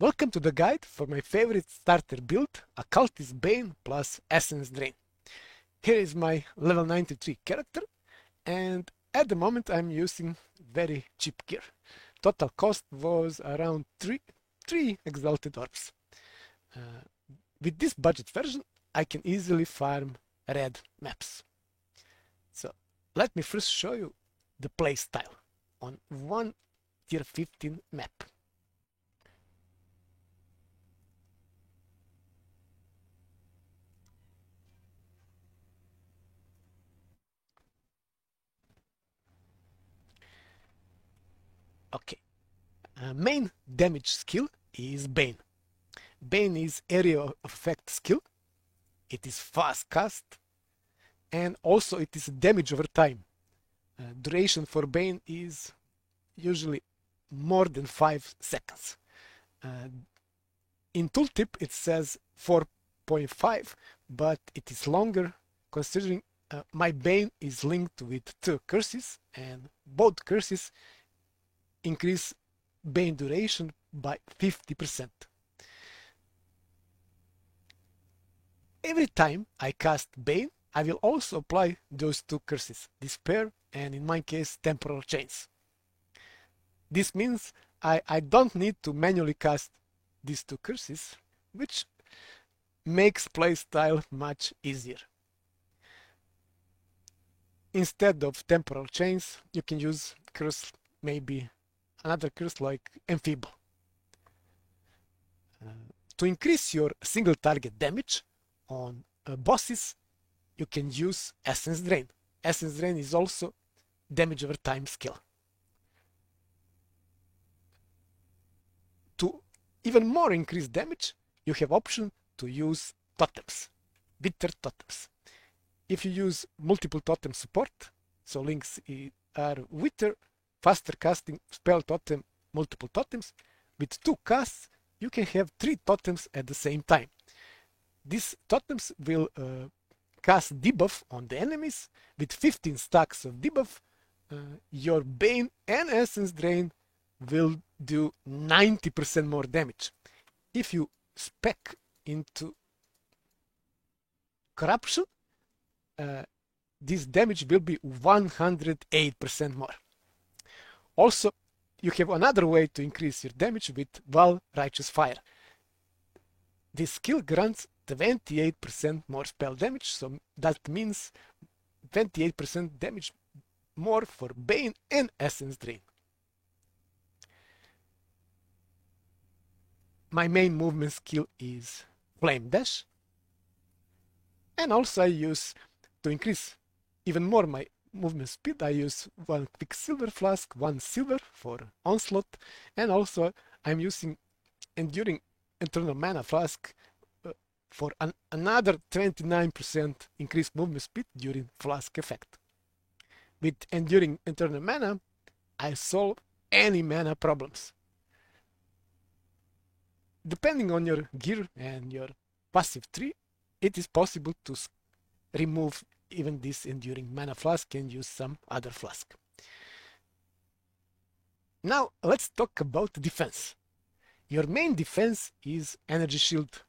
Welcome to the guide for my favorite starter build, Occultist Bane plus Essence Drain. Here is my level 93 character, and at the moment I'm using very cheap gear. Total cost was around 3 exalted orbs. With this budget version I can easily farm red maps. So let me first show you the playstyle on one tier 15 map. Okay, main damage skill is Bane. Bane is area of effect skill. It is fast cast, and also it is damage over time. Duration for Bane is usually more than 5 seconds. In tooltip it says 4.5, but it is longer considering my Bane is linked with 2 curses, and both curses increase Bane duration by 50%. Every time I cast Bane, I will also apply those 2 curses, Despair and in my case Temporal Chains. This means I don't need to manually cast these 2 curses, which makes playstyle much easier. Instead of Temporal Chains, you can use curse, maybe another curse like Enfeeble. To increase your single target damage on bosses, you can use Essence Drain. Essence Drain is also damage over time skill. To even more increase damage, you have option to use totems, Wither totems. If you use multiple totem support, so links are Wither, faster casting, spell totem, multiple totems. With 2 casts, you can have 3 totems at the same time. These totems will cast debuff on the enemies. With 15 stacks of debuff, your Bane and Essence Drain will do 90% more damage. If you spec into Corruption, this damage will be 108% more. Also, you have another way to increase your damage with Val Righteous Fire. This skill grants 28% more spell damage, so that means 28% damage more for Bane and Essence Drain. My main movement skill is Flame Dash, and also I use, to increase even more my movement speed, I use 1 Quicksilver Flask, 1 silver for Onslaught, and also I'm using Enduring Eternal Mana Flask for another 29% increased movement speed during Flask effect. With Enduring Eternal Mana, I solve any mana problems. Depending on your gear and your passive tree, it is possible to remove even this Enduring Mana Flask and use some other flask. Now let's talk about defense. Your main defense is Energy Shield.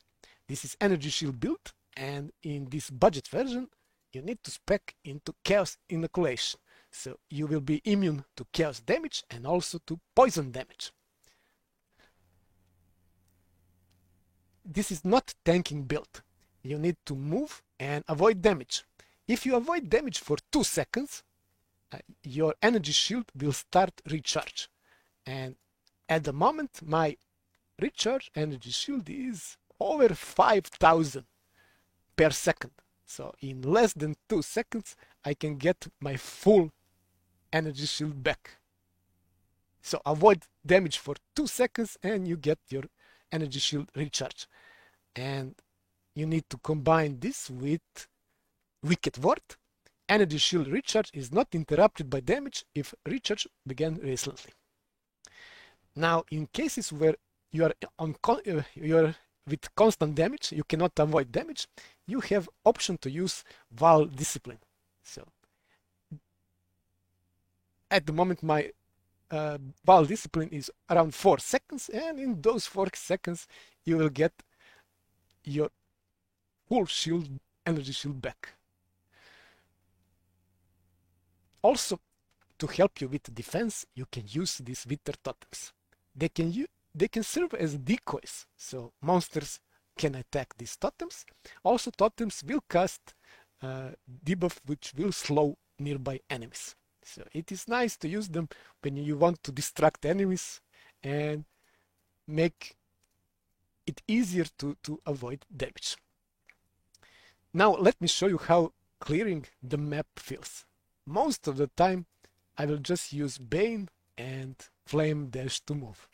This is Energy Shield build, and in this budget version you need to spec into Chaos Inoculation, so you will be immune to chaos damage and also to poison damage. This is not tanking build. You need to move and avoid damage. If you avoid damage for 2 seconds, your energy shield will start recharge. And at the moment, my recharge energy shield is over 5,000 per second. So in less than 2 seconds, I can get my full energy shield back. So avoid damage for 2 seconds and you get your energy shield recharge. And you need to combine this with Wicked Ward. Energy shield recharge is not interrupted by damage if recharge began recently. Now, in cases where you are with constant damage, you cannot avoid damage, you have option to use Val Discipline. So at the moment my Vaal Discipline is around 4 seconds, and in those 4 seconds you will get your full shield, energy shield back. Also, to help you with defense, you can use these Wither totems. They can serve as decoys, so monsters can attack these totems. Also, totems will cast debuff which will slow nearby enemies. So it is nice to use them when you want to distract enemies and make it easier to avoid damage. Now let me show you how clearing the map feels. Most of the time I will just use Bane and Flame Dash to move.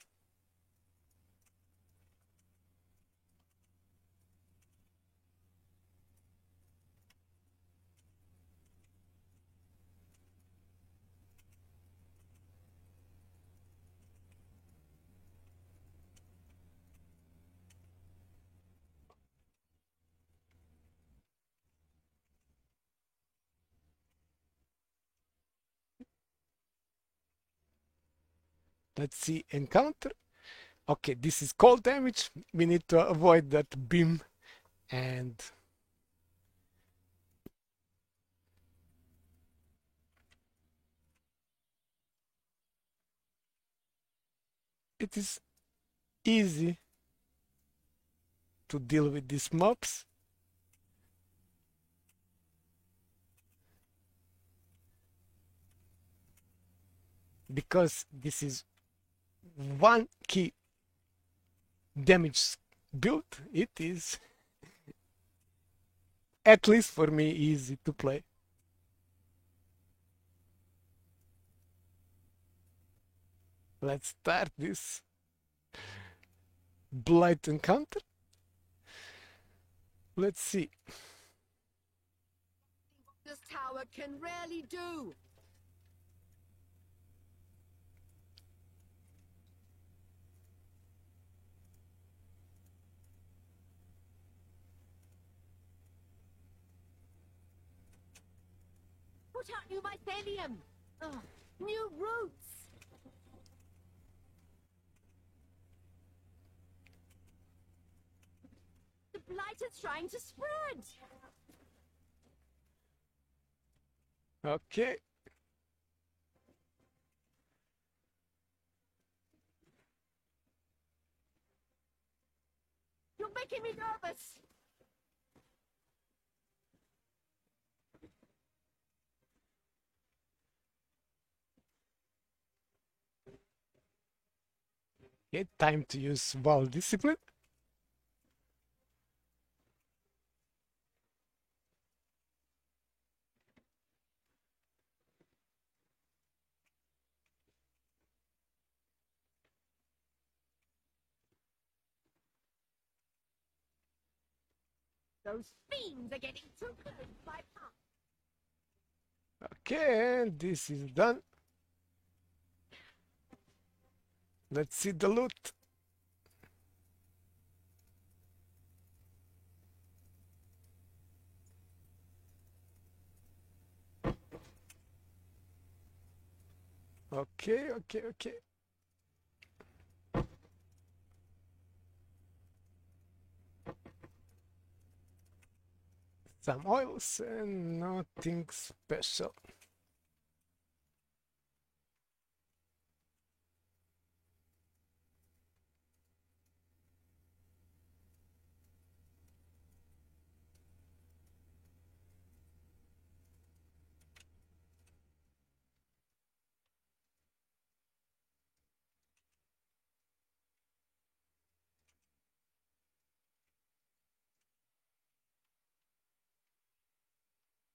Let's see, encounter. Okay, this is cold damage. We need to avoid that beam, and it is easy to deal with these mobs. Because this is one key damage build, it is, at least for me, easy to play. Let's start this Blight encounter. Let's see. This tower can really do. Put out new mycelium. New roots. The blight is trying to spread. Okay. You're making me nervous. Okay, time to use Vaal Discipline. Those fiends are getting too close to my path. Okay, and this is done. Let's see the loot. Okay. Some oils and nothing special.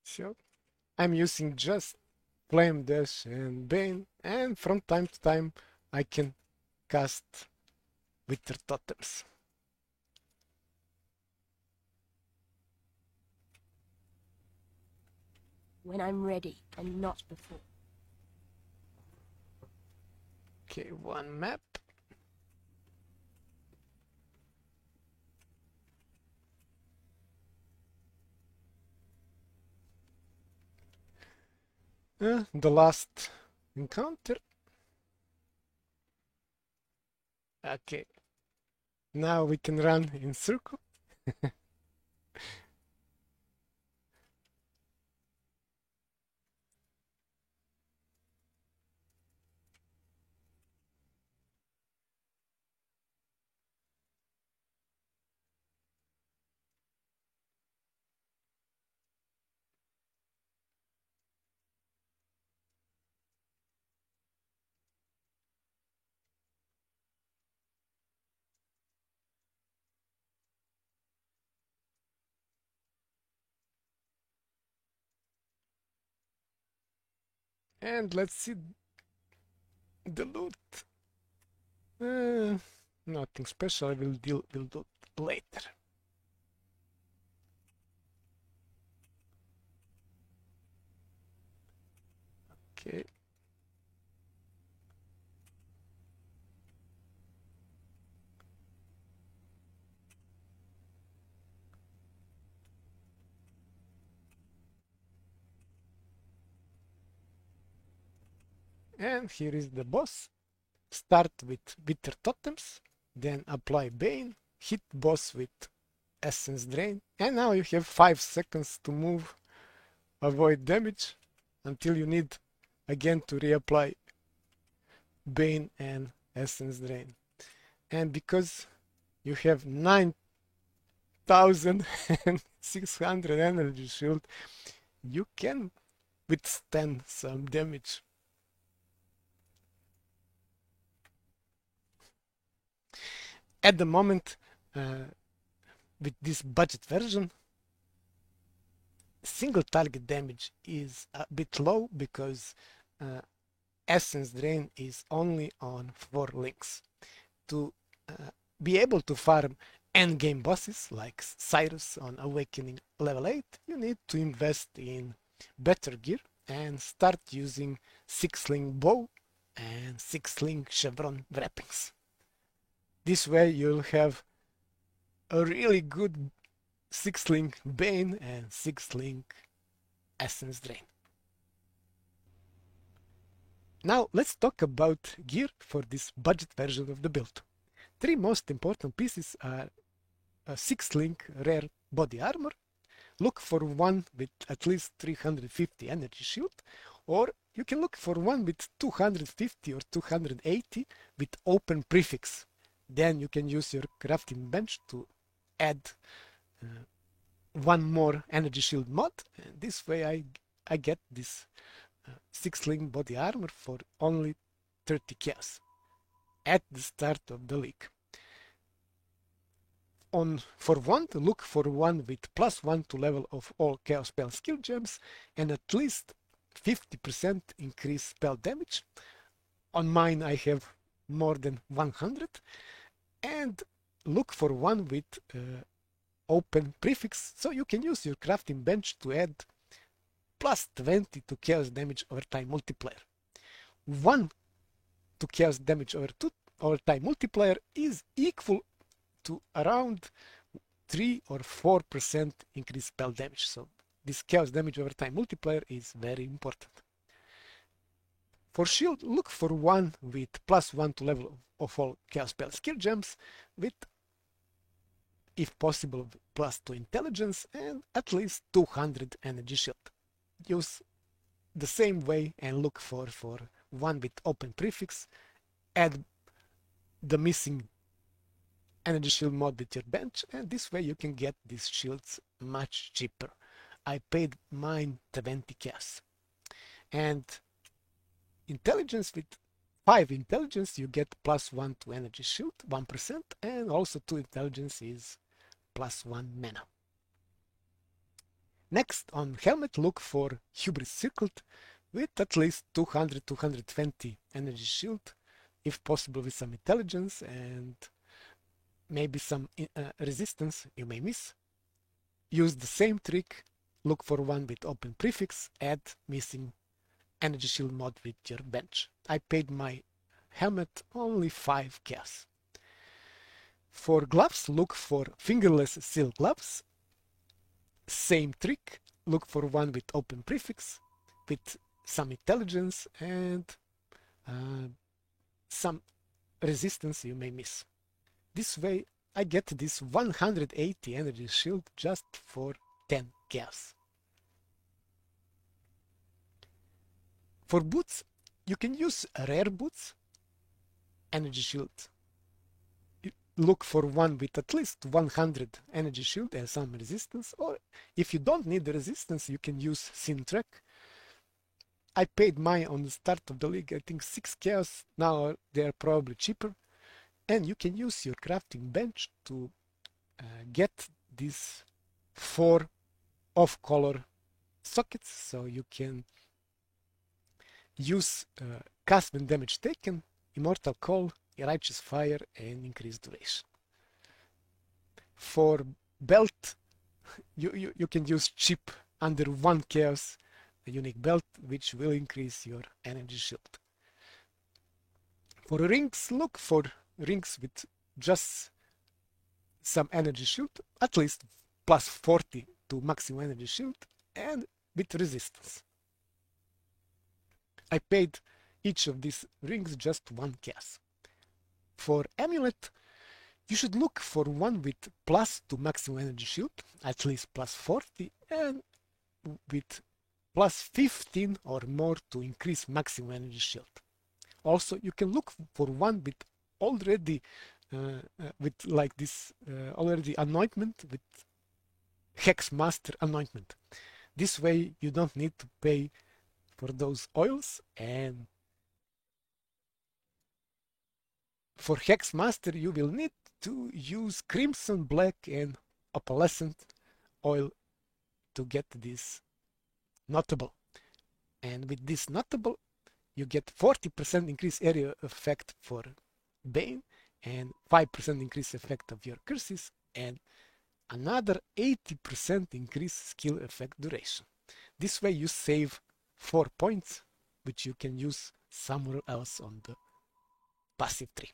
So I'm using just Flame Dash and Bane, and from time to time I can cast Wither totems. When I'm ready, and not before. Okay, one map. The last encounter. Okay, now we can run in circle. And let's see the loot. Nothing special. I will deal with it later. Okay. And here is the boss. Start with bitter totems, then apply Bane, hit boss with essence drain, and now you have 5 seconds to move, avoid damage until you need again to reapply Bane and essence drain. And because you have 9600 energy shield, you can withstand some damage. At the moment, with this budget version, single target damage is a bit low because essence drain is only on 4 links. To be able to farm endgame bosses like Cyrus on Awakening level 8, you need to invest in better gear and start using 6-link bow and 6-link chevron wrappings. This way you'll have a really good 6-link Bane and 6-link Essence Drain. Now let's talk about gear for this budget version of the build. 3 most important pieces are a 6-link rare body armor. Look for one with at least 350 energy shield, or you can look for one with 250 or 280 with open prefix. Then you can use your crafting bench to add one more energy shield mod. And this way I get this 6-link body armor for only 30 chaos at the start of the league. For wand, look for one with +1 to level of all chaos spell skill gems and at least 50% increased spell damage. On mine I have more than 100. And look for one with open prefix, so you can use your crafting bench to add +20 to chaos damage over time multiplier. 1 to chaos damage over time multiplier is equal to around 3 or 4% increased spell damage. So this chaos damage over time multiplier is very important. For shield, look for one with +1 to level of all chaos spell skill gems with, if possible, +2 intelligence and at least 200 energy shield. Use the same way and look for one with open prefix. Add the missing energy shield mod with your bench, and this way you can get these shields much cheaper. I paid mine 20 chaos. And intelligence, with 5 intelligence you get +1 to energy shield, 1%, and also 2 intelligence is +1 mana. Next, on helmet, look for Hubris Circled with at least 200-220 energy shield, if possible with some intelligence and maybe some resistance you may miss. Use the same trick, look for one with open prefix, add missing energy shield mod with your bench. I paid my helmet only 5 chaos. For gloves, look for fingerless silk gloves. Same trick, look for one with open prefix, with some intelligence and some resistance you may miss. This way I get this 180 energy shield just for 10 chaos. For boots, you can use rare boots, energy shield. Look for one with at least 100 energy shield and some resistance, or if you don't need the resistance, you can use Syntrek. I paid mine on the start of the league, I think 6 chaos, now they're probably cheaper. And you can use your crafting bench to get these 4 off-color sockets, so you can use cast when damage taken, Immortal Call, Righteous Fire, and Increased Duration. For belt, you can use cheap under 1 chaos, a unique belt, which will increase your energy shield. For rings, look for rings with just some energy shield, at least plus 40 to maximum energy shield, and with resistance. I paid each of these rings just 1 chaos. For amulet, you should look for one with plus to maximum energy shield, at least plus 40, and with plus 15 or more to increase maximum energy shield. Also, you can look for one with already with like this already anointment, with Hex Master anointment. This way you don't need to pay for those oils, and for Hex Master you will need to use Crimson, Black, and Opalescent oil to get this notable. And with this notable, you get 40% increase area effect for Bane, and 5% increase effect of your curses, and another 80% increase skill effect duration. This way you save 4 points, which you can use somewhere else on the passive tree.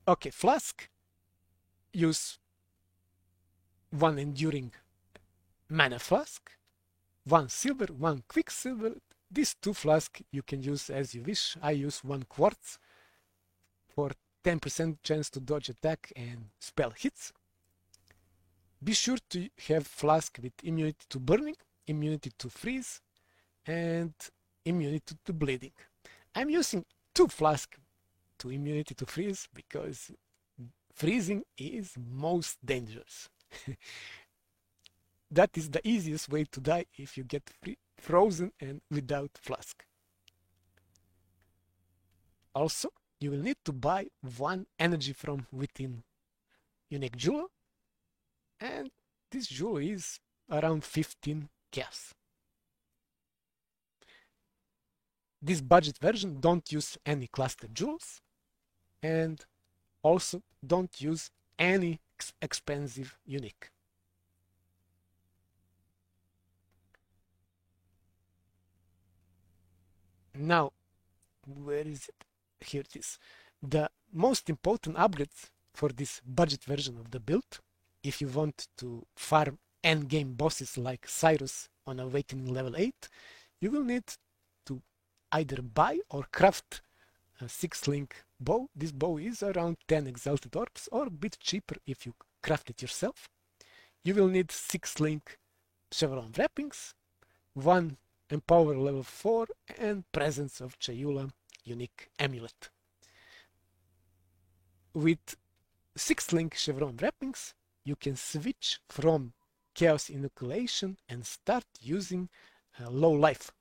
Okay, Flask. Use 1 enduring mana flask, 1 silver, 1 quicksilver. These 2 flasks you can use as you wish. I use 1 quartz for 10% chance to dodge attack and spell hits. Be sure to have flask with immunity to burning, immunity to freeze, and immunity to bleeding. I'm using 2 flasks to immunity to freeze because freezing is most dangerous. That is the easiest way to die if you get frozen and without flask. Also, you will need to buy 1 energy from within unique jewel, and this jewel is around 15 chaos. This budget version don't use any cluster jewels, and also don't use any expensive unique. Now, where is it? Here it is. The most important upgrades for this budget version of the build, if you want to farm endgame bosses like Cyrus on Awakening level 8, you will need to either buy or craft a 6-link bow. This bow is around 10 exalted orbs, or a bit cheaper if you craft it yourself. You will need 6-link chevron wrappings, 1 Empower level 4, and Presence of Chayula unique amulet. With 6-link chevron wrappings, you can switch from chaos inoculation and start using low life.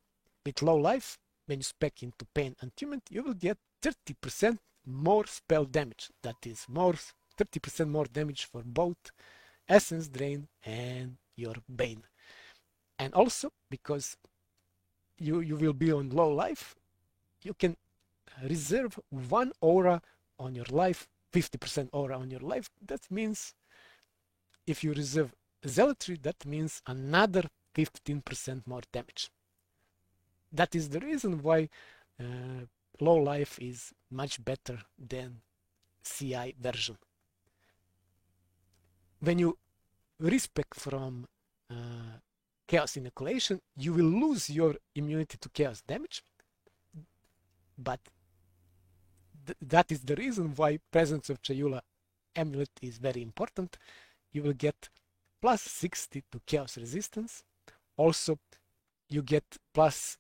With low life, when you spec into pain attunement, you will get 30% more spell damage. That is 30% more damage for both Essence Drain and your Bane. And also, because you will be on low life, you can reserve 1 aura on your life, 50% aura on your life. That means if you reserve Zealotry, that means another 15% more damage. That is the reason why low life is much better than CI version. When you respec from chaos inoculation, you will lose your immunity to chaos damage, but that is the reason why presence of Chayula amulet is very important. You will get plus 60 to chaos resistance. Also, you get plus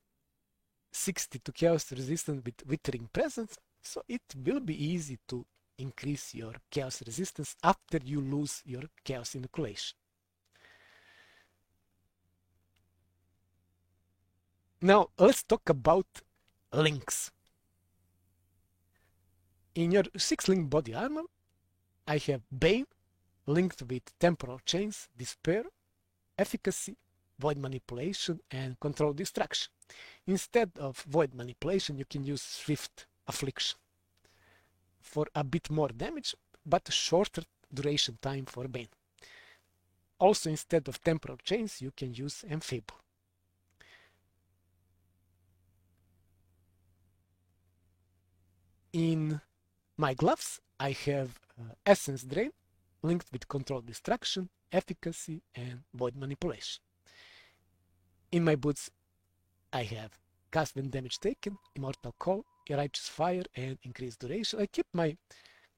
60 to chaos resistance with withering presence, so it will be easy to increase your chaos resistance after you lose your chaos inoculation. Now let's talk about links. In your 6-link body armor, I have Bane linked with Temporal Chains, Despair, Efficacy, Void Manipulation, and Control Distraction. Instead of Void Manipulation, you can use Swift Affliction for a bit more damage, but shorter duration time for Bane. Also, instead of Temporal Chains, you can use Enfable. In my gloves, I have Essence Drain linked with Control Distraction, Efficacy, and Void Manipulation. In my boots, I have Cast when damage taken, Immortal Call, Righteous Fire, and Increased Duration. I keep my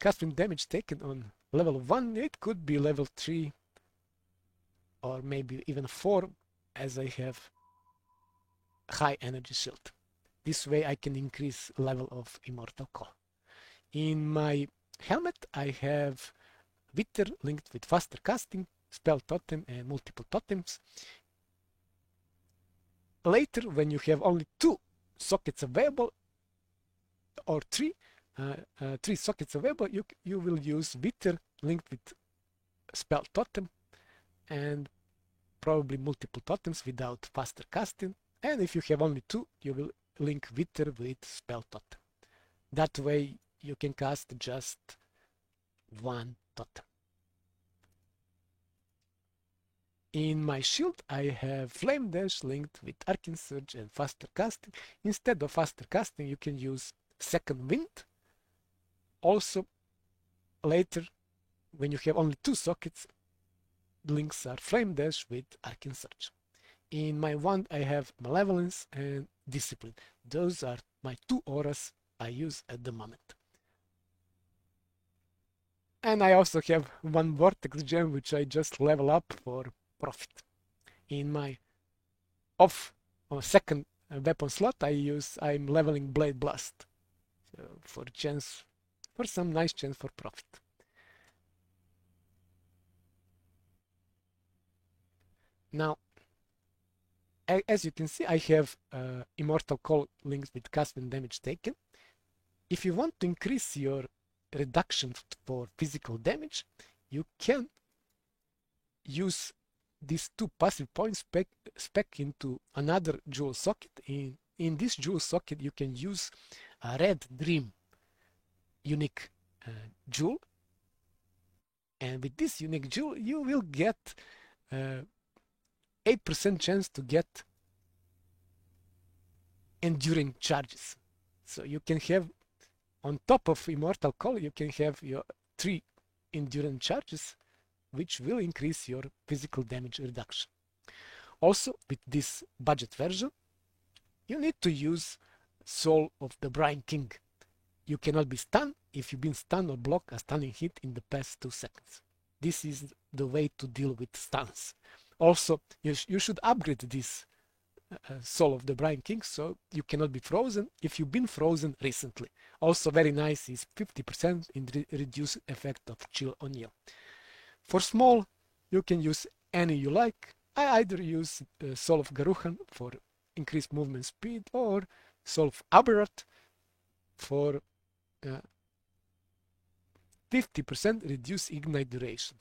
cast when damage taken on level 1. It could be level 3 or maybe even 4, as I have high energy shield. This way I can increase level of Immortal Call. In my helmet, I have Wither linked with faster casting, Spell Totem, and multiple totems. Later, when you have only 2 sockets available, or 3 sockets available, you will use Wither linked with Spell Totem and probably multiple totems without faster casting. And if you have only 2, you will link Wither with Spell Totem. That way you can cast just 1 totem. In my shield, I have Flame Dash linked with Arcane Surge and faster casting. Instead of faster casting, you can use Second Wind. Also, later, when you have only 2 sockets, links are Flame Dash with Arcane Surge. In my wand, I have Malevolence and Discipline. Those are my 2 auras I use at the moment. And I also have 1 Vortex Gem, which I just level up for profit. In my second weapon slot, I'm leveling Blade Blast for some nice chance for profit. Now, as you can see, I have Immortal Call links with cast and damage taken. If you want to increase your reduction for physical damage, you can use these 2 passive points spec into another jewel socket. In this jewel socket, you can use a Red Dream unique jewel, and with this unique jewel, you will get 8% chance to get enduring charges. So you can have, on top of Immortal Call, you can have your 3 enduring charges, which will increase your physical damage reduction. Also, with this budget version, you need to use Soul of the Brine King. You cannot be stunned if you've been stunned or blocked a stunning hit in the past 2 seconds. This is the way to deal with stuns. Also, you should upgrade this Soul of the Brine King so you cannot be frozen if you've been frozen recently. Also very nice is 50% in reduced effect of chill on you. For small, you can use any you like. I either use Soul of Garuhan for increased movement speed or Soul of Aberrath for 50% reduced ignite duration,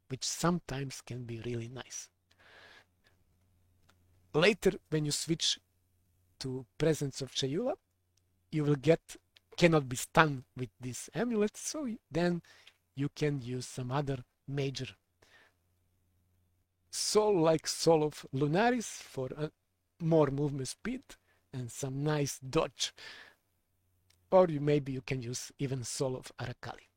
which sometimes can be really nice. Later, when you switch to Presence of Chayula, you will cannot be stunned with this amulet, so then you can use some other major soul like Soul of Lunaris for more movement speed and some nice dodge, or maybe you can use even Soul of Arakali.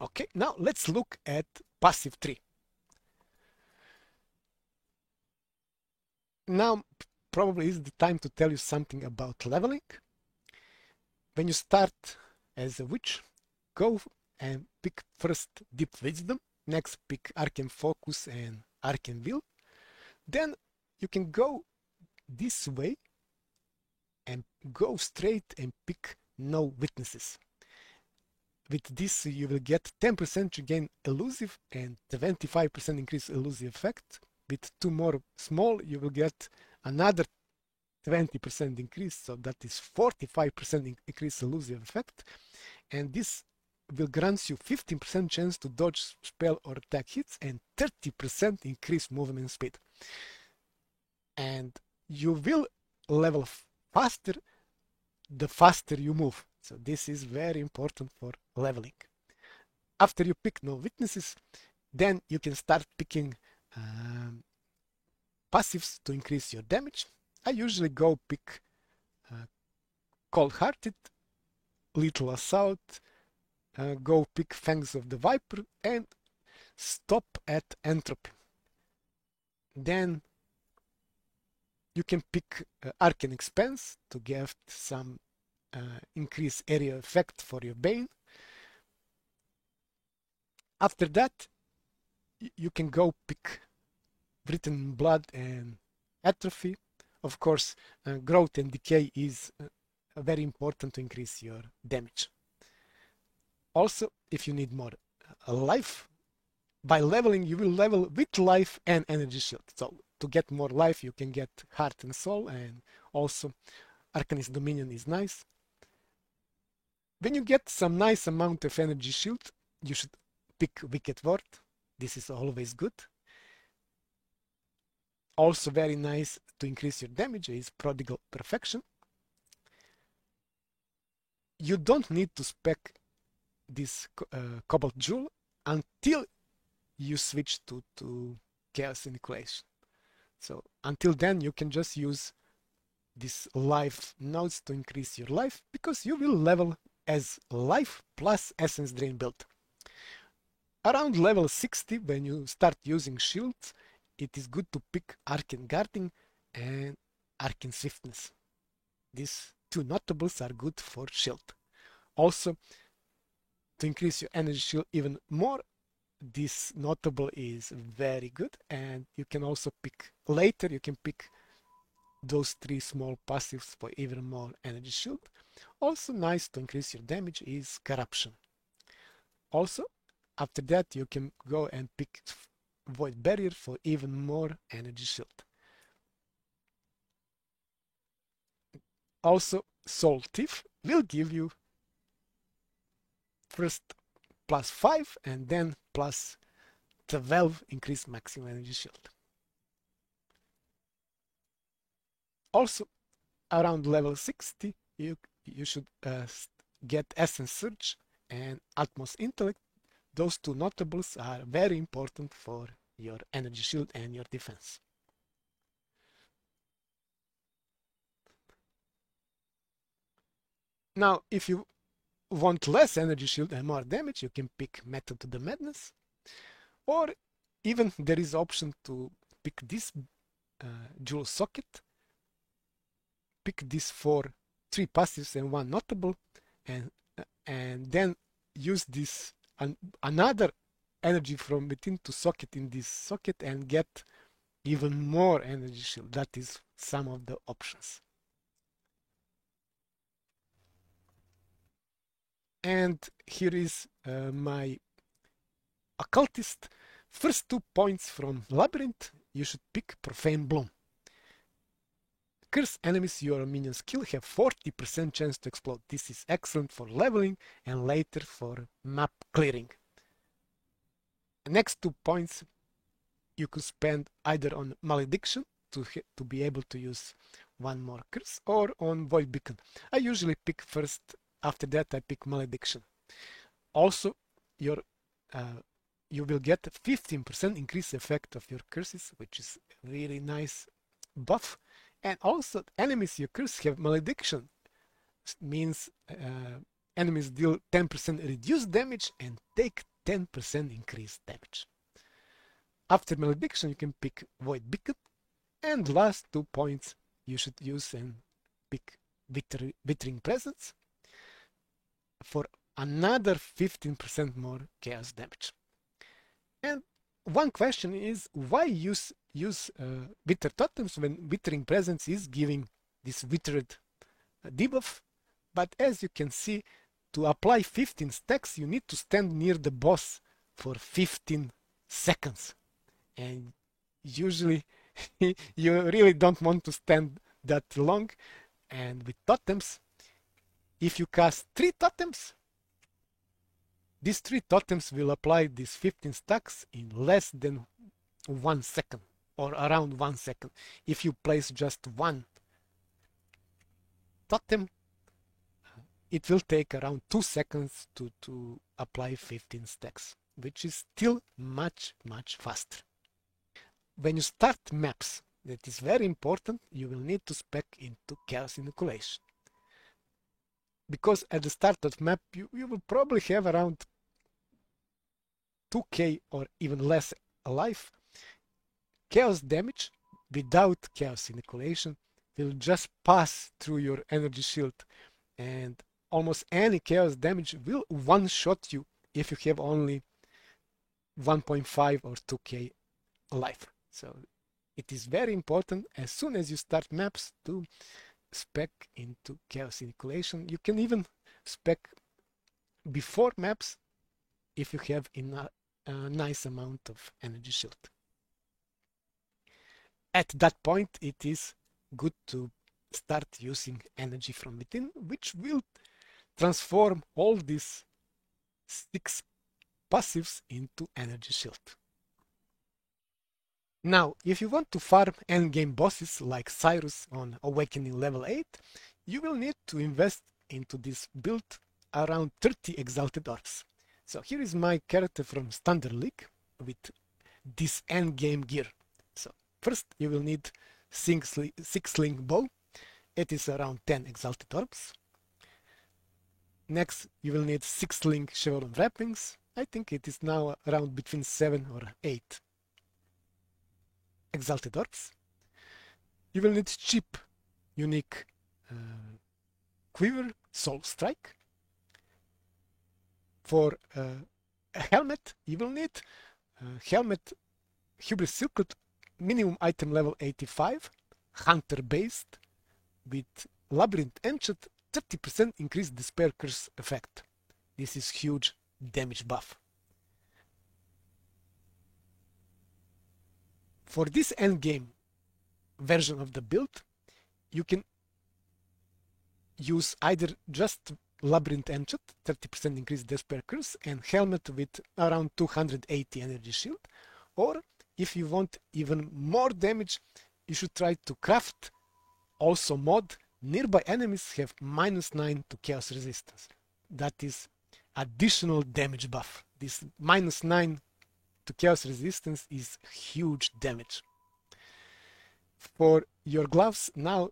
Okay, now let's look at passive tree. Now probably is the time to tell you something about leveling. When you start as a witch, go and pick first Deep Wisdom, next pick Arcane Focus and Arcane Will. Then you can go this way and go straight and pick No Witnesses. With this you will get 10% to gain elusive and 25% increase elusive effect. With two more small you will get another 20% increase, so that is 45% increase elusive effect, and this will grant you 15% chance to dodge spell or attack hits and 30% increase movement speed. And you will level faster the faster you move, so this is very important for leveling. After you pick No Witnesses, then you can start picking passives to increase your damage. I usually go pick Cold Hearted, Lethal Assault, go pick Fangs of the Viper, and stop at Entropy. Then you can pick Arcane Expanse to get some increased area effect for your Bane. After that, you can go pick Written Blood and Atrophy. Of course, Growth and Decay is very important to increase your damage. Also, if you need more life, by leveling you will level with life and energy shield. So to get more life you can get Heart and Soul, and also Arcanist Dominion is nice. When you get some nice amount of energy shield, you should pick Wicked Ward. This is always good. Also very nice to increase your damage is Prodigal Perfection. You don't need to spec this Cobalt Jewel until you switch to Chaos Inoculation. So until then you can just use these life nodes to increase your life, because you will level as life plus Essence Drain build. Around level 60, when you start using shields, it is good to pick Arcane Guarding and Arcane Swiftness. These two notables are good for shield. Also, to increase your energy shield even more, this notable is very good, and you can also pick later, you can pick those three small passives for even more energy shield. Also nice to increase your damage is Corruption. Also, after that you can go and pick Void Barrier for even more energy shield. Also, Soul Thief will give you first +5 and then +12 increased maximum energy shield. Also, around level 60, you should get Essence Surge and Utmost Intellect. Those two notables are very important for your energy shield and your defense. Now, if you want less energy shield and more damage, you can pick Method to the Madness, or even there is option to pick this Jewel Socket, pick this for 3 passives and 1 notable, and then use this another energy from within to socket in this socket and get even more energy shield. That is some of the options. And here is my Occultist. First 2 points from Labyrinth, you should pick Profane Bloom. Curse enemies your minions kill have 40% chance to explode. This is excellent for leveling and later for map clearing. The next 2 points you could spend either on Malediction to be able to use 1 more curse, or on Void Beacon. I usually pick first, after that I pick Malediction. Also, you will get 15% increase effect of your curses, which is really nice buff. And also, enemies you curse have Malediction. Means enemies deal 10% reduced damage and take 10% increased damage. After Malediction, you can pick Void Beacon, and last 2 points you should use and pick Withering Presence for another 15% more chaos damage. And one question is, why use Wither Totems when Withering Presence is giving this withered debuff? But as you can see, to apply 15 stacks, you need to stand near the boss for 15 seconds. And usually you really don't want to stand that long. And with totems, if you cast 3 totems, these 3 totems will apply these 15 stacks in less than 1 second or around 1 second. If you place just 1 totem, it will take around 2 seconds to apply 15 stacks, which is still much faster. When you start maps, that is very important, you will need to spec into Chaos Inoculation. Because at the start of map, you will probably have around 2k or even less alive. Chaos damage without Chaos Inoculation will just pass through your energy shield, and almost any chaos damage will one-shot you if you have only 1.5 or 2k alive. So it is very important as soon as you start maps to spec into Chaos Inoculation. You can even spec before maps if you have a nice amount of energy shield. At that point, it is good to start using Energy from Within, which will transform all these 6 passives into energy shield. Now, if you want to farm endgame bosses like Cyrus on Awakening level 8, you will need to invest into this build around 30 Exalted Orbs. So here is my character from Standard League with this endgame gear. So first you will need 6-sling bow. It is around 10 Exalted Orbs. Next you will need 6-sling Chevron wrappings. I think it is now around between 7 or 8 Exalted Orbs. You will need cheap, unique Quiver, Soul Strike. For a helmet, you will need helmet Hubris Circlet, minimum item level 85, hunter based, with Labyrinth Enchant, 30% increased Despair Curse effect. This is huge damage buff. For this endgame version of the build, you can use either just Labyrinth Enchant, 30% increased Despair Curse, and helmet with around 280 energy shield. Or if you want even more damage, you should try to craft also mod nearby enemies have -9 to chaos resistance. That is additional damage buff. This -9 to chaos resistance is huge damage. For your gloves, now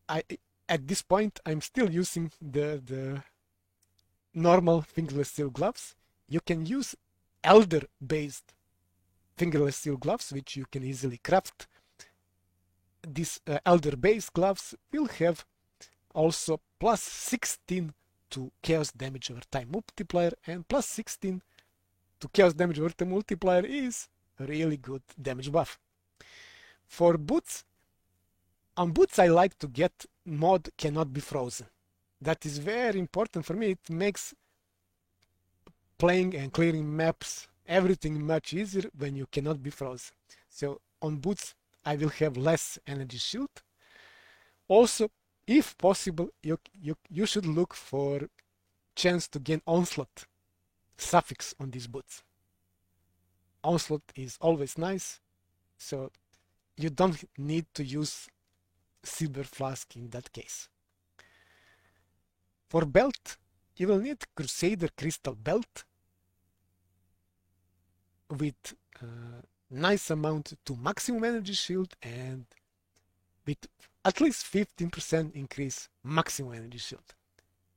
at this point I'm still using the normal fingerless steel gloves. You can use elder based fingerless steel gloves, which you can easily craft. These elder based gloves will have also +16 to chaos damage over time multiplier, and +16 to chaos damage over time multiplier is a really good damage buff. For boots, on boots I like to get mod Cannot Be Frozen. That is very important for me. It makes playing and clearing maps everything much easier when you cannot be frozen. So on boots I will have less energy shield. Also, if possible, you should look for chance to gain Onslaught suffix on these boots. Onslaught is always nice, so you don't need to use Silver Flask in that case. For belt, you will need Crusader Crystal Belt with nice amount to maximum energy shield and with at least 15% increase maximum energy shield.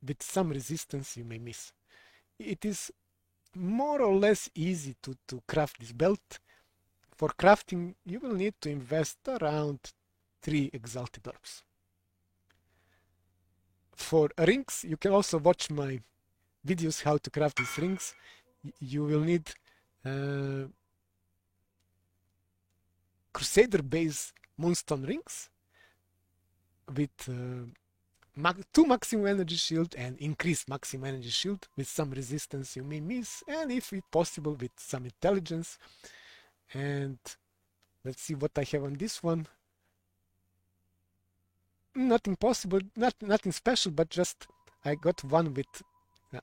With some resistance you may miss. It is more or less easy to craft this belt. For crafting, you will need to invest around 3 exalted orbs. For rings, you can also watch my videos how to craft these rings. You will need Crusader base Moonstone rings with 2 maximum energy shield and increased maximum energy shield with some resistance you may miss, and if it's possible with some intelligence. And let's see what I have on this one. Nothing possible, nothing special, but just I got one with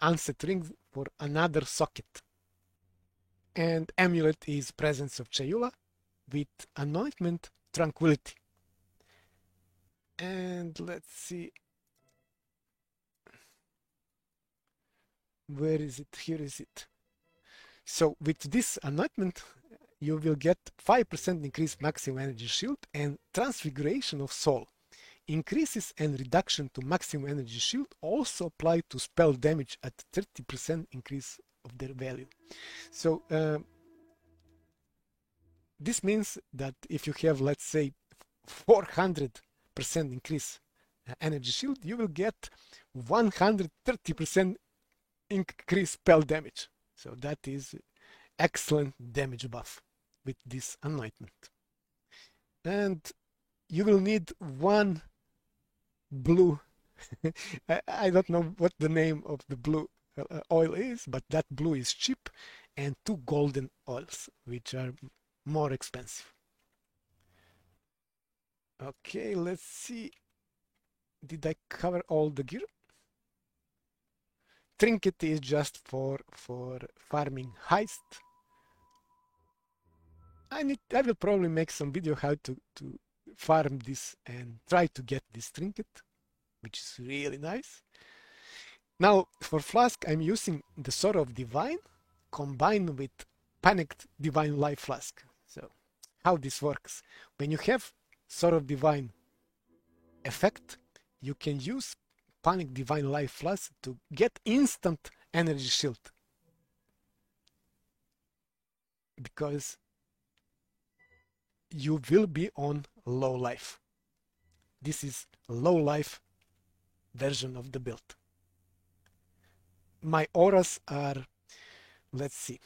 unset ring for another socket. And amulet is Presence of Chayula with anointment Tranquility. And let's see, where is it? Here is it. So with this anointment, you will get 5% increased maximum energy shield and Transfiguration of Soul. Increases and reduction to maximum energy shield also apply to spell damage at 30% increase of their value. So this means that if you have, let's say, 400% increase energy shield, you will get 130% increase spell damage. So that is excellent damage buff with this anointment. And you will need 1 blue I don't know what the name of the blue oil is, but that blue is cheap, and 2 golden oils, which are more expensive. Okay, let's see. Did I cover all the gear? Trinket is just for farming heist. I will probably make some video how to farm this and try to get this trinket, which is really nice. Now for flask, I'm using the Sword of Divine combined with Panicked Divine Life Flask. So how this works: when you have Sword of Divine effect, you can use Panic Divine Life Flask to get instant energy shield, because you will be on low life. This is low life version of the build. My auras are, let's see,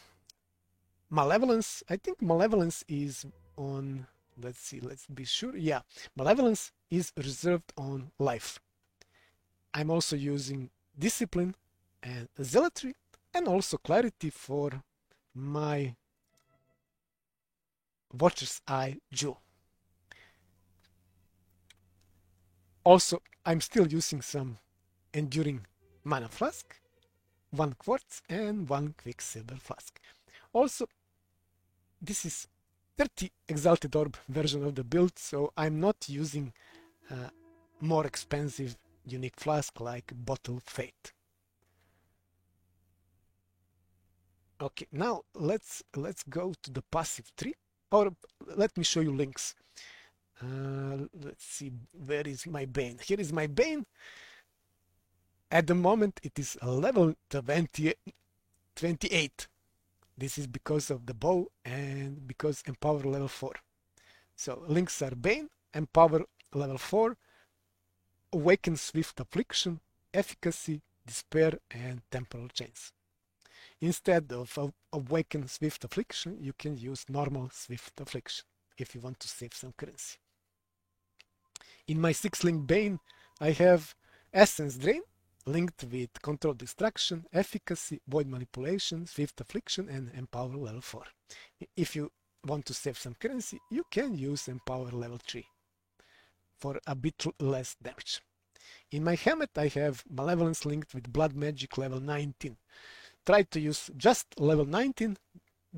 Malevolence. I think Malevolence is on, let's see, let's be sure. Yeah, Malevolence is reserved on life. I'm also using Discipline and Zealotry, and also Clarity for my Watcher's Eye Jewel. Also, I'm still using some Enduring Mana Flask, 1 Quartz and 1 Quicksilver Flask. Also, this is 30 Exalted Orb version of the build, so I'm not using more expensive unique flask like Bottle Fate. Okay, now let's go to the passive tree, or let me show you links. Let's see, where is my Bane? Here is my Bane. At the moment it is level 28. This is because of the bow and because Empower level 4. So links are Bane, Empower level 4, Awaken Swift Affliction, Efficacy, Despair, and Temporal Chains. Instead of Awaken Swift Affliction, you can use normal Swift Affliction if you want to save some currency. In my 6-link Bane, I have Essence Drain, linked with Control Distraction, Efficacy, Void Manipulation, Swift Affliction, and Empower level 4. If you want to save some currency, you can use Empower level 3 for a bit less damage. In my helmet, I have Malevolence linked with Blood Magic level 19. Try to use just level 19,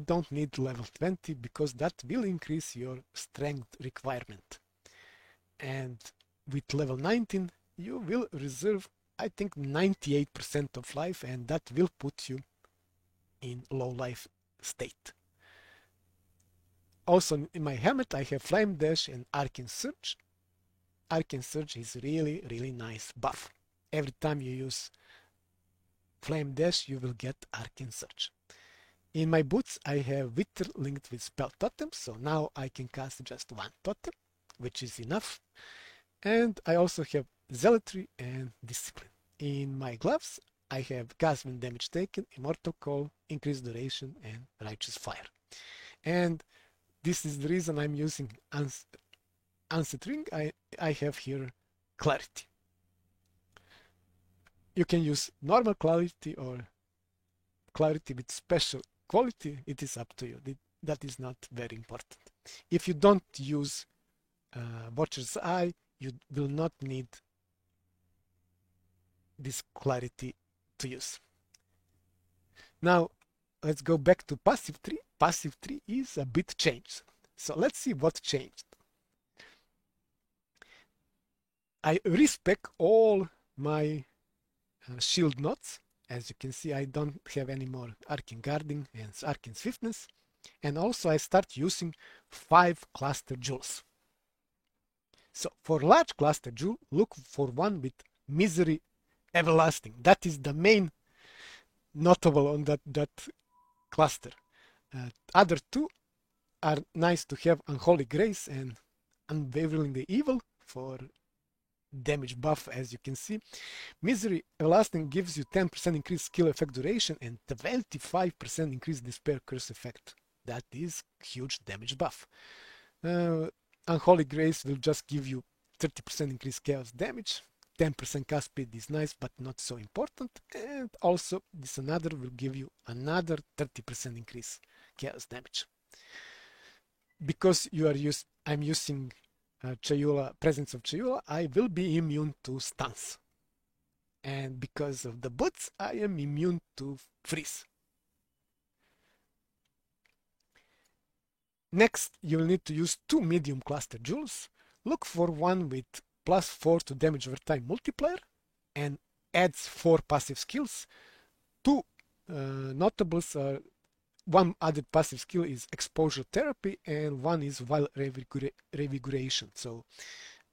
don't need level 20, because that will increase your strength requirement. And with level 19, you will reserve, I think, 98% of life, and that will put you in low life state. Also in my helmet, I have Flame Dash and Arcane Surge. Arcane Surge is really nice buff. Every time you use Flame Dash, you will get Arcane Surge. In my boots, I have Wither linked with spell totem, so now I can cast just one totem, which is enough. And I also have Zealotry and Discipline. In my gloves, I have cast when damage taken, Immortal Call, Increased Duration, and Righteous Fire. And this is the reason I'm using Ancient Ring. I have here Clarity. You can use normal Clarity or Clarity with special quality. It is up to you. That is not very important. If you don't use Watcher's Eye, you will not need this Clarity to use. Now let's go back to passive tree. Passive tree is a bit changed. So let's see what changed. I respec all my shield knots. As you can see, I don't have any more Arcane Guarding and Arcane Swiftness. And also I start using 5 cluster jewels. So for large cluster jewel, look for one with Misery Everlasting. That is the main notable on that cluster. Other two are nice to have, Unholy Grace and Unwaveringly Evil for damage buff. As you can see, Misery Everlasting gives you 10% increased skill effect duration and 25% increased despair curse effect. That is huge damage buff. Unholy Grace will just give you 30% increased chaos damage. 10% cast speed is nice, but not so important. And also this another will give you another 30% increase chaos damage. Because I'm using Chayula, Presence of Chayula, I will be immune to stuns. And because of the boots, I am immune to freeze. Next, you'll need to use 2 medium cluster jewels. Look for one with +4 to damage over time multiplier and adds 4 passive skills. 2 notables are, one added passive skill is Exposure Therapy and one is Wild Revigoration. So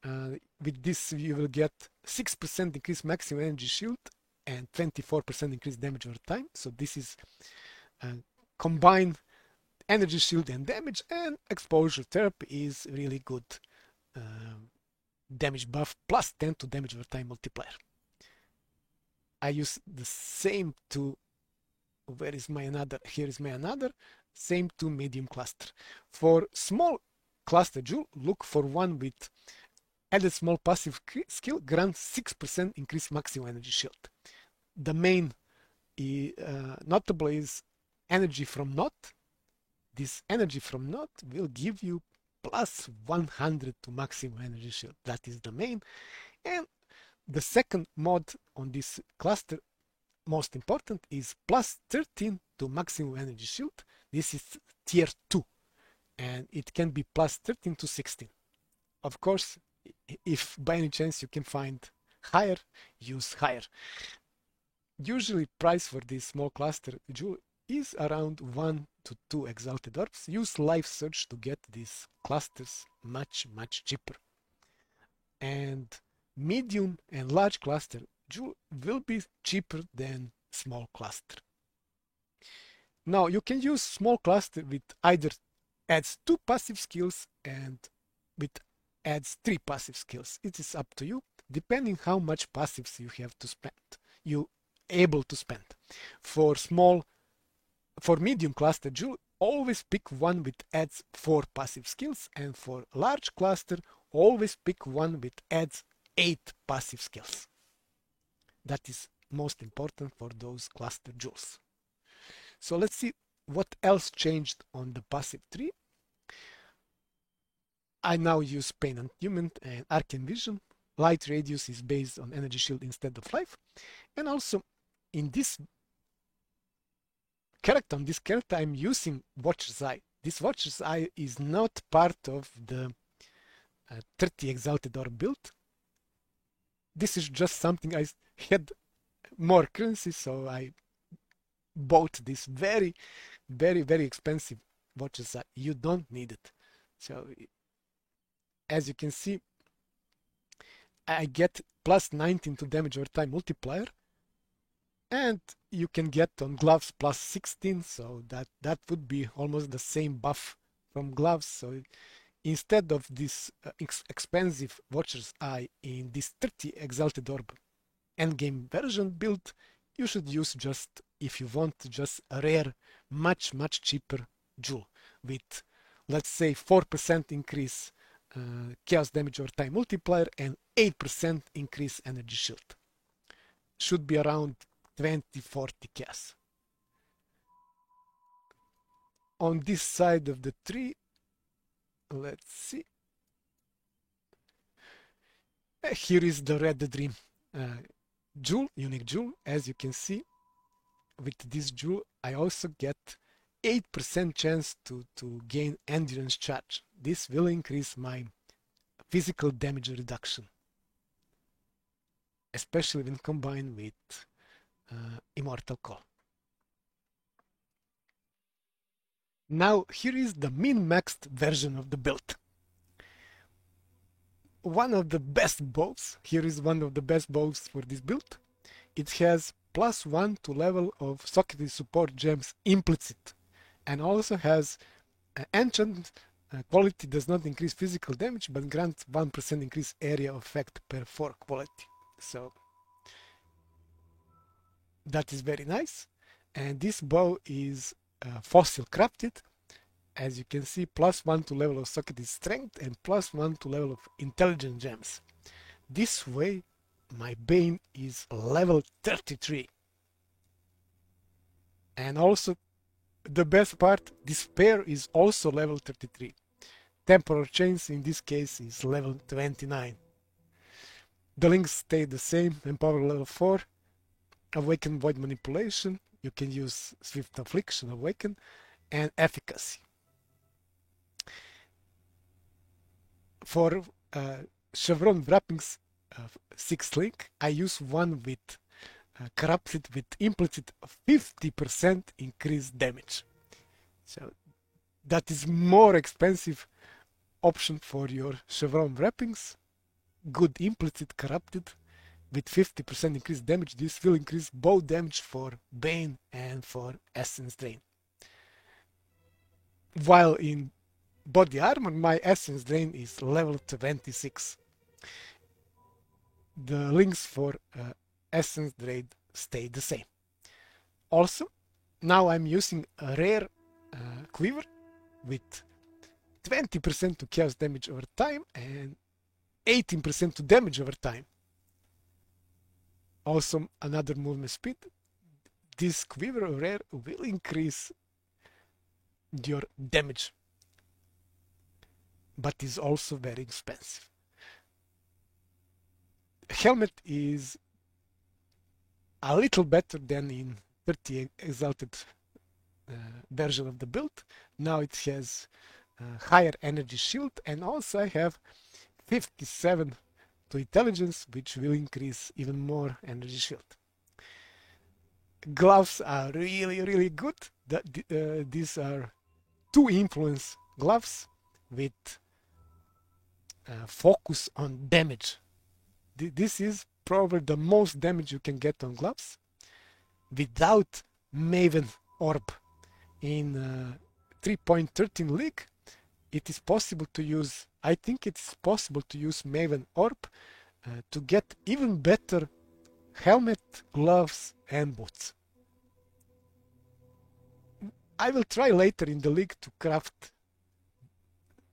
with this you will get 6% increased maximum energy shield and 24% increased damage over time. So this is combined energy shield and damage, and Exposure Therapy is really good damage buff, +10 to damage over time multiplier. I use the same 2. Where is my another? Here is my another. Same 2 medium cluster. For small cluster jewel, look for one with added small passive skill, grants 6% increased maximum energy shield. The main notable is Energy from Knot. This Energy from Knot will give you +100 to maximum energy shield. That is the main. And the second mod on this cluster, most important, is +13 to maximum energy shield. This is tier 2 and it can be +13 to 16. Of course, if by any chance you can find higher, use higher. Usually price for this small cluster jewel is around 1 to 2 Exalted Orbs. Use Life Surge to get these clusters much cheaper. And medium and large cluster jewel will be cheaper than small cluster. Now you can use small cluster with either adds 2 passive skills and with adds 3 passive skills. It is up to you, depending how much passives you have to spend. You able to spend. For medium cluster jewel, always pick one with adds 4 passive skills, and for large cluster, always pick one with adds 8 passive skills. That is most important for those cluster jewels. So let's see what else changed on the passive tree. I now use Pain Attunement and Arcane Vision. Light Radius is based on Energy Shield instead of Life. And also in this character, I'm using Watcher's Eye. This Watcher's Eye is not part of the 30 Exalted Orb build. This is just something I had more currency, so I bought this very expensive Watcher's Eye. You don't need it. So as you can see, I get +19 to damage over time multiplier And you can get on gloves plus 16, so that would be almost the same buff from gloves. So instead of this expensive Watcher's Eye in this 30 Exalted Orb endgame version build, you should use just, if you want, just a rare, much cheaper jewel with, let's say, 4% increase chaos damage over time multiplier and 8% increase energy shield. Should be around 20-40 chaos. On this side of the tree, let's see. Here is the Red Dream jewel, unique jewel. As you can see, with this jewel, I also get 8% chance to gain endurance charge. This will increase my physical damage reduction, especially when combined with Immortal Call. Now here is the min-maxed version of the build. One of the best bows, here is one of the best bows for this build. It has +1 to level of Socrates support gems implicit, and also has enchant quality does not increase physical damage but grants 1% increase area effect per 4 quality. So that is very nice. And this bow is fossil crafted. As you can see, +1 to level of Socrates strength and +1 to level of intelligent gems. This way my Bane is level 33. And also the best part, Despair is also level 33. Temporal Chains in this case is level 29. The links stay the same. Empower level 4. Awaken Void Manipulation. You can use Swift Affliction, Awaken, and Efficacy. For Chevron Wrappings 6th link, I use one with Corrupted with implicit 50% increased damage. So that is more expensive option for your Chevron Wrappings. Good implicit Corrupted with 50% increased damage. This will increase both damage for Bane and for Essence Drain. While in body armor, my Essence Drain is level 26. The links for Essence Drain stay the same. Also, now I'm using a rare quiver with 20% to chaos damage over time and 18% to damage over time. Also, another movement speed. This quiver rare will increase your damage, but is also very expensive. Helmet is a little better than in 30 Exalted version of the build. Now it has higher energy shield, and also I have 57 to intelligence, which will increase even more energy shield. Gloves are really good. These are 2 influence gloves with focus on damage. This is probably the most damage you can get on gloves. Without Maven Orb in 3.13 league, it is possible to use, I think it's possible to use Maven Orb to get even better helmet, gloves and boots. I will try later in the league to craft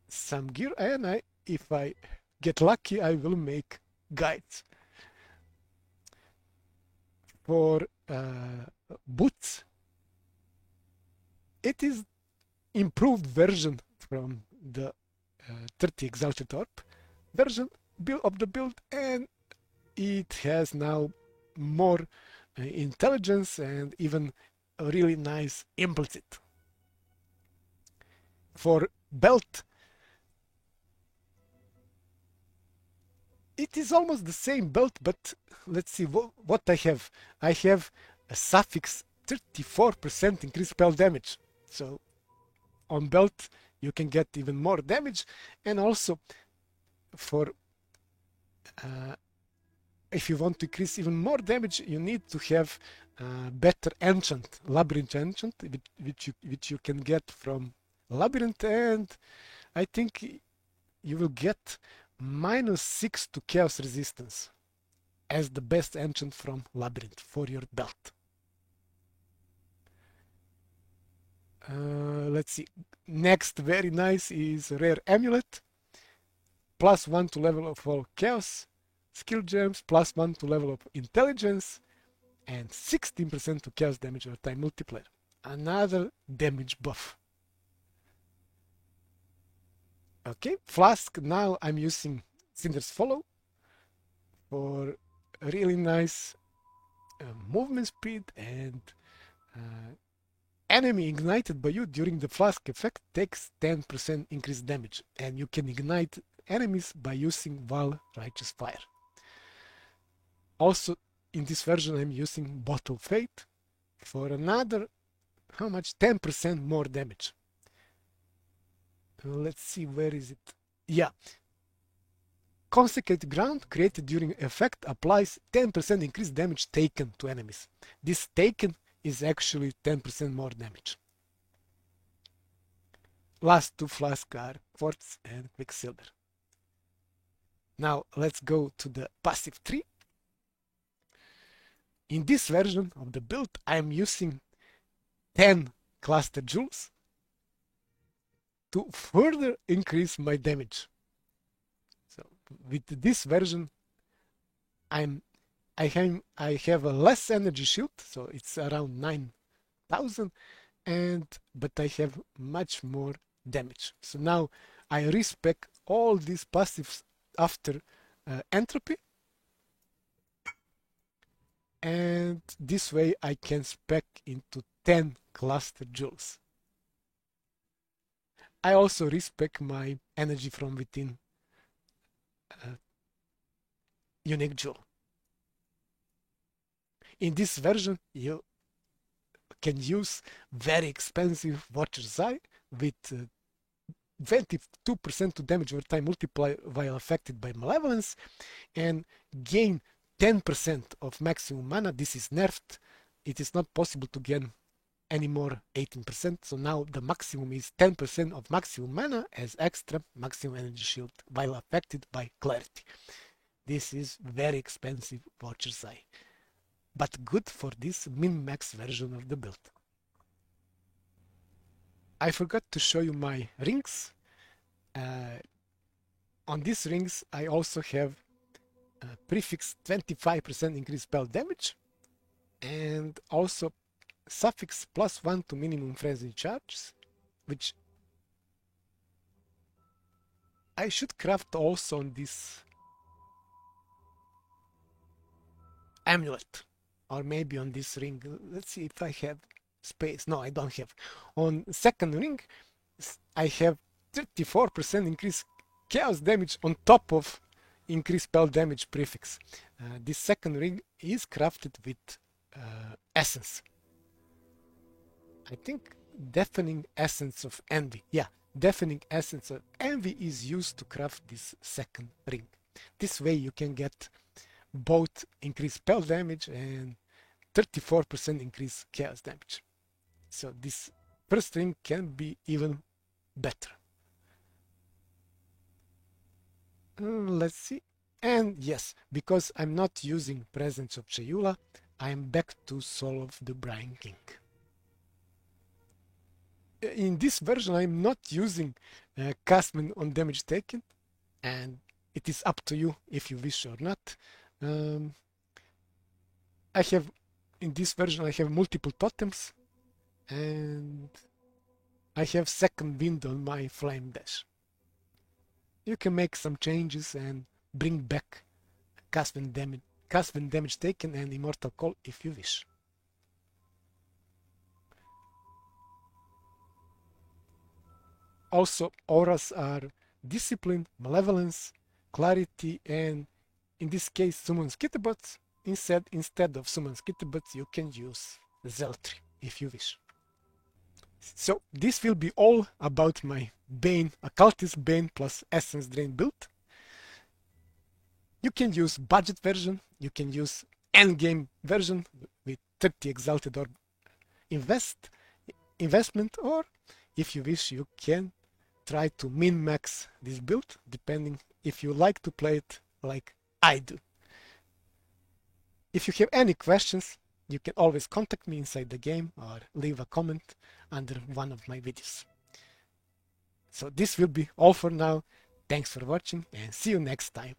some gear, and if I get lucky, I will make guides. For boots, it is improved version from the 30 Exalted Orb version of the build, and it has now more intelligence and even a really nice implicit. For belt, it is almost the same belt, but let's see what I have. I have a suffix 34% increased spell damage. So on belt you can get even more damage, and also for if you want to increase even more damage, you need to have better enchant, labyrinth enchant, which you can get from labyrinth, and I think you will get -6 to chaos resistance as the best enchant from labyrinth for your belt. Let's see. Next, very nice is rare amulet. +1 to level of all chaos skill gems, +1 to level of intelligence, and 16% to chaos damage over time multiplier. Another damage buff. Okay, flask. Now I'm using Cinder's Follow for really nice movement speed, and enemy ignited by you during the flask effect takes 10% increased damage, and you can ignite enemies by using Val Righteous Fire. Also, in this version, I'm using Bottle Fate for another, how much? 10% more damage. Let's see, where is it? Yeah. Consecrated Ground created during effect applies 10% increased damage taken to enemies. This taken is actually 10% more damage. Last two flasks are Quartz and Quicksilver. Now let's go to the passive tree. In this version of the build, I am using 10 cluster jewels to further increase my damage. So with this version, I have a less energy shield, so it's around 9,000, but I have much more damage. So now I respec all these passives after entropy, and this way I can spec into 10 cluster jewels. I also respec my energy from within unique jewel. In this version, you can use very expensive Watcher's Eye with 22% to damage over time multiply while affected by malevolence, and gain 10% of maximum mana. This is nerfed. It is not possible to gain anymore 18%, so now the maximum is 10% of maximum mana as extra maximum energy shield while affected by clarity. This is very expensive Watcher's Eye, but good for this min-max version of the build. I forgot to show you my rings. On these rings I also have prefix 25% increased spell damage, and also suffix +1 to minimum frenzy charges, which I should craft also on this amulet, or maybe on this ring. Let's see if I have space. No, I don't have. On second ring I have 34% increased chaos damage on top of increased spell damage prefix. This second ring is crafted with essence. I think Deafening Essence of Envy. Yeah, Deafening Essence of Envy is used to craft this second ring. This way you can get both increased spell damage and 34% increased chaos damage. So this first ring can be even better. Let's see. And yes, because I'm not using Presence of Chayula, I'm back to Soul of the Brine King. In this version I'm not using castment on damage taken, and it is up to you if you wish or not. I have, in this version I have multiple totems, and I have second wind on my flame dash. You can make some changes and bring back castment damage taken and Immortal Call if you wish. Also, auras are Discipline, Malevolence, Clarity, and in this case Summon Skitterbutt. Instead of Summon Skitterbutt, you can use Zeltry if you wish. So this will be all about my Bane, Occultist Bane plus Essence Drain build. You can use budget version, you can use endgame version with 30 exalted or investment, or if you wish, you can try to min-max this build, depending if you like to play it like I do. If you have any questions, you can always contact me inside the game or leave a comment under one of my videos. So this will be all for now. Thanks for watching and see you next time.